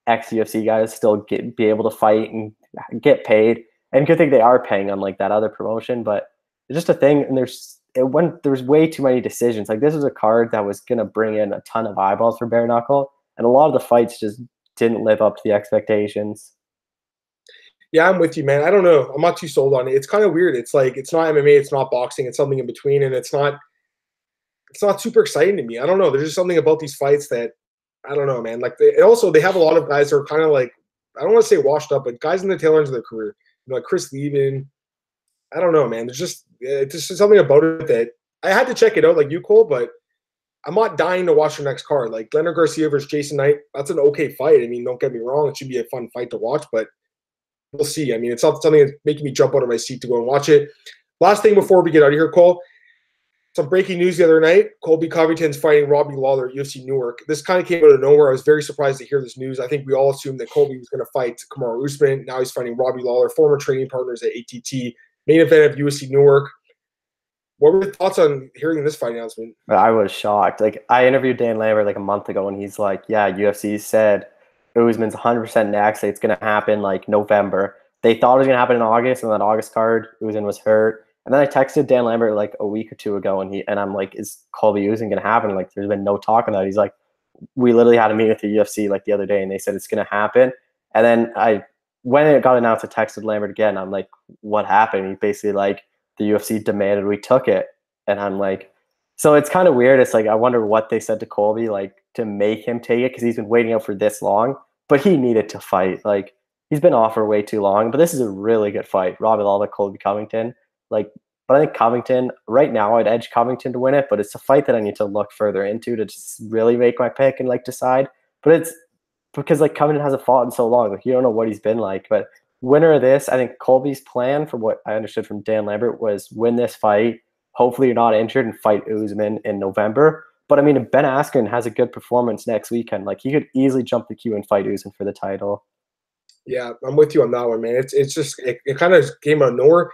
ex UFC guys still be able to fight and get paid. And good thing they are paying on like that other promotion, but it's just a thing. And there's way too many decisions. Like this was a card that was gonna bring in a ton of eyeballs for bare knuckle, and a lot of the fights just didn't live up to the expectations. Yeah, I'm with you, man. I don't know. I'm not too sold on it. It's kind of weird. It's like it's not MMA, it's not boxing, it's something in between, and it's not super exciting to me. I don't know. There's just something about these fights that I don't know, man. Like they have a lot of guys that are kind of like I don't want to say washed up, but guys in the tail ends of their career. You know, like Chris Levin. I don't know, man. There's just something about it that I had to check it out, like you, Cole, but I'm not dying to watch the next card. Like Leonard Garcia versus Jason Knight. That's an okay fight. I mean, don't get me wrong. It should be a fun fight to watch, but we'll see. I mean, it's not something that's making me jump out of my seat to go and watch it. Last thing before we get out of here, Cole. Some breaking news the other night. Colby Covington's fighting Robbie Lawler at UFC Newark. This kind of came out of nowhere. I was very surprised to hear this news. I think we all assumed that Colby was going to fight Kamaru Usman. Now he's fighting Robbie Lawler, former training partners at ATT. Main event of UFC Newark. What were your thoughts on hearing this fight announcement? I was shocked. Like I interviewed Dan Lambert like a month ago, and he's like, "Yeah, UFC said Usman's 100% next. It's going to happen like November. They thought it was going to happen in August, and that August card, Usman was hurt." And then I texted Dan Lambert like a week or two ago, and I'm like, "Is Colby Usman going to happen?" Like, there's been no talk on that. He's like, "We literally had a meeting with the UFC like the other day, and they said it's going to happen." And then when it got announced, I texted Lambert again. I'm like, "What happened?" He basically like, the UFC demanded we took it, and I'm like, so it's kind of weird. It's like I wonder what they said to Colby like to make him take it because he's been waiting out for this long, but he needed to fight. Like he's been off for way too long. But this is a really good fight. Robbie Lawler, Colby Covington. Like, but I think Covington right now I'd edge Covington to win it, but it's a fight that I need to look further into to just really make my pick and like decide. But it's because like Covington hasn't fought in so long. Like you don't know what he's been like. But winner of this, I think Colby's plan, from what I understood from Dan Lambert, was win this fight. Hopefully you're not injured and fight Usman in November. But I mean, if Ben Askren has a good performance next weekend, like he could easily jump the queue and fight Usman for the title. Yeah, I'm with you on that one, man. It's just it kind of came out of nowhere.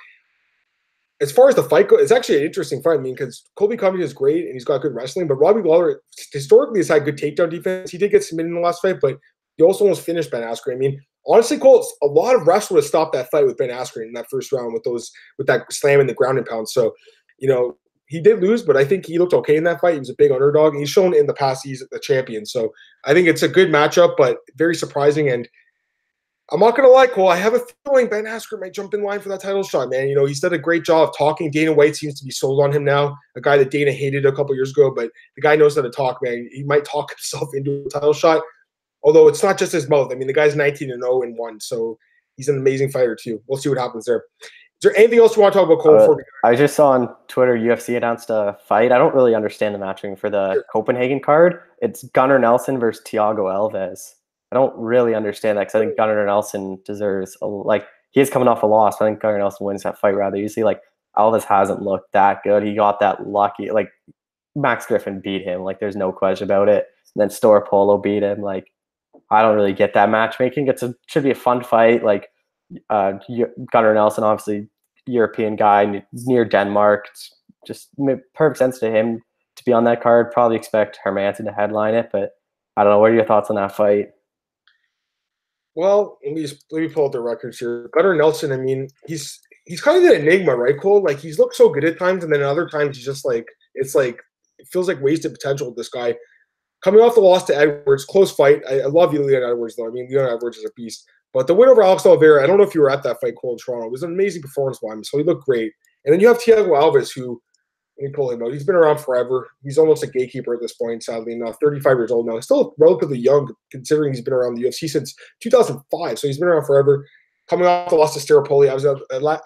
As far as the fight goes, it's actually an interesting fight. I mean, because Colby Covington is great and he's got good wrestling, but Robbie Lawler historically has had good takedown defense. He did get submitted in the last fight, but he also almost finished Ben Askren. I mean, honestly, Cole, a lot of wrestlers stopped that fight with Ben Askren in that first round with that slam in the ground and pound. So, you know, he did lose, but I think he looked okay in that fight. He was a big underdog, and he's shown in the past he's the champion. So I think it's a good matchup, but very surprising. And I'm not going to lie, Cole, I have a feeling Ben Askren might jump in line for that title shot, man. You know, he's done a great job of talking. Dana White seems to be sold on him now, a guy that Dana hated a couple years ago, but the guy knows how to talk, man. He might talk himself into a title shot, although it's not just his mouth. I mean, the guy's 19-0-1, so he's an amazing fighter too. We'll see what happens there. Is there anything else you want to talk about, Cole? I just saw on Twitter UFC announced a fight. I don't really understand the matching for the Copenhagen card. It's Gunnar Nelson versus Thiago Alves. I don't really understand that because I think Gunnar Nelson deserves he is coming off a loss. I think Gunnar Nelson wins that fight rather easily. Like Alves hasn't looked that good. He got that lucky. Like Max Griffin beat him. Like there's no question about it. And then Stor Polo beat him. Like I don't really get that matchmaking. Should be a fun fight. Like Gunnar Nelson, obviously European guy near Denmark. It's just perfect sense to him to be on that card. Probably expect Hermanson to headline it, but I don't know. What are your thoughts on that fight? Well, let me pull out the records here. Gunnar Nelson, I mean, he's kind of an enigma, right, Cole? Like he's looked so good at times, and then other times he's just like it feels like wasted potential with this guy. Coming off the loss to Edwards, close fight. I love Leon Edwards though. I mean, Leon Edwards is a beast. But the win over Alex Oliveira, I don't know if you were at that fight, Cole, in Toronto. It was an amazing performance by him, so he looked great. And then you have Thiago Alves, who let me pull him out. He's been around forever. He's almost a gatekeeper at this point, sadly enough. 35 years old now. He's still relatively young, considering he's been around the UFC since 2005. So he's been around forever. Coming off the loss to Staropoli, I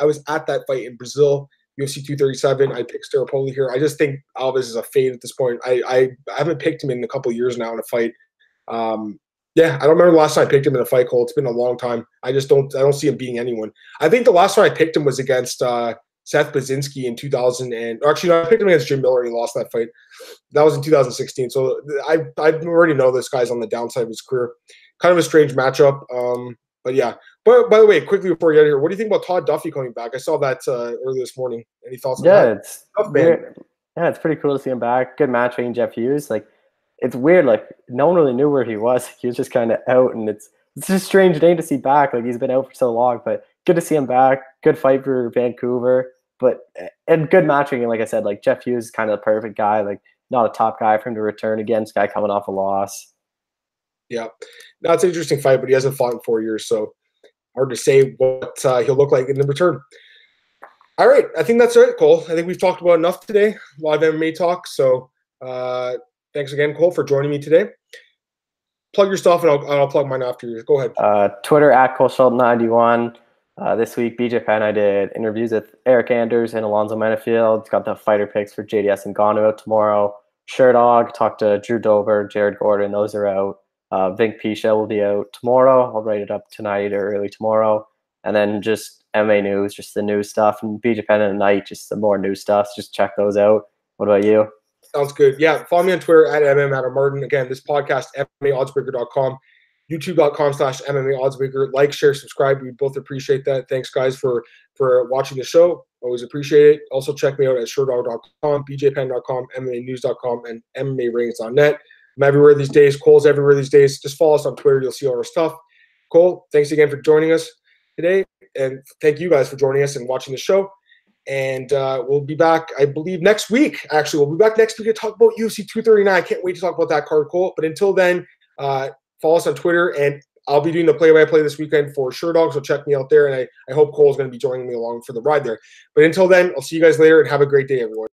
was at that fight in Brazil, UFC 237. I picked Staropoli here. I just think Alves is a fade at this point. I haven't picked him in a couple of years now in a fight. Yeah, I don't remember the last time I picked him in a fight, Cole. It's been a long time. I don't see him beating anyone. I think the last time I picked him was against Seth Baczynski in 2000, I picked him against Jim Miller and he lost that fight. That was in 2016. So I already know this guy's on the downside of his career. Kind of a strange matchup. But yeah. But by the way, quickly before we get here, what do you think about Todd Duffy coming back? I saw that earlier this morning. Any thoughts on that? It's weird. Yeah, it's pretty cool to see him back. Good match between Jeff Hughes. Like, it's weird. Like, no one really knew where he was. He was just kind of out, and it's just a strange thing to see back. Like, he's been out for so long, but good to see him back. Good fight for Vancouver, but and good matching. And like I said, like Jeff Hughes is kind of the perfect guy. Like, not a top guy for him to return against. Guy coming off a loss. Yeah, that's an interesting fight, but he hasn't fought in 4 years, so hard to say what he'll look like in the return. All right, I think that's it, Cole. I think we've talked about enough today. A lot of MMA talk. So thanks again, Cole, for joining me today. Plug your stuff, and I'll plug mine after you. Go ahead. Twitter at ColeShelton91. This week, BJ Penn, I did interviews with Eric Anders and Alonzo Menafield. Got the fighter picks for JDS and Ngannou out tomorrow. Sherdog, talked to Drew Dober, Jared Gordon. Those are out. Vink Pisha will be out tomorrow. I'll write it up tonight or early tomorrow. And then just MMA news, just the news stuff. And BJ Penn at night, just some more new stuff. Just check those out. What about you? Sounds good. Yeah, follow me on Twitter at MMAdamMartin. Again, this podcast, MMAOddsbreaker.com, YouTube.com/MMAOddsbreaker. Like, share, subscribe. We both appreciate that. Thanks, guys, for watching the show. Always appreciate it. Also, check me out at Sherdog.com, BJPenn.com, MMAnews.com, and MMARings.net. I'm everywhere these days. Cole's everywhere these days. Just follow us on Twitter. You'll see all our stuff. Cole, thanks again for joining us today. And thank you guys for joining us and watching the show. And we'll be back, I believe, next week. Actually, we'll be back next week to talk about UFC 239. I can't wait to talk about that card, Cole. But until then, follow us on Twitter. And I'll be doing the play-by-play this weekend for Sherdog, so check me out there. And I hope Cole's going to be joining me along for the ride there. But until then, I'll see you guys later, and have a great day, everyone.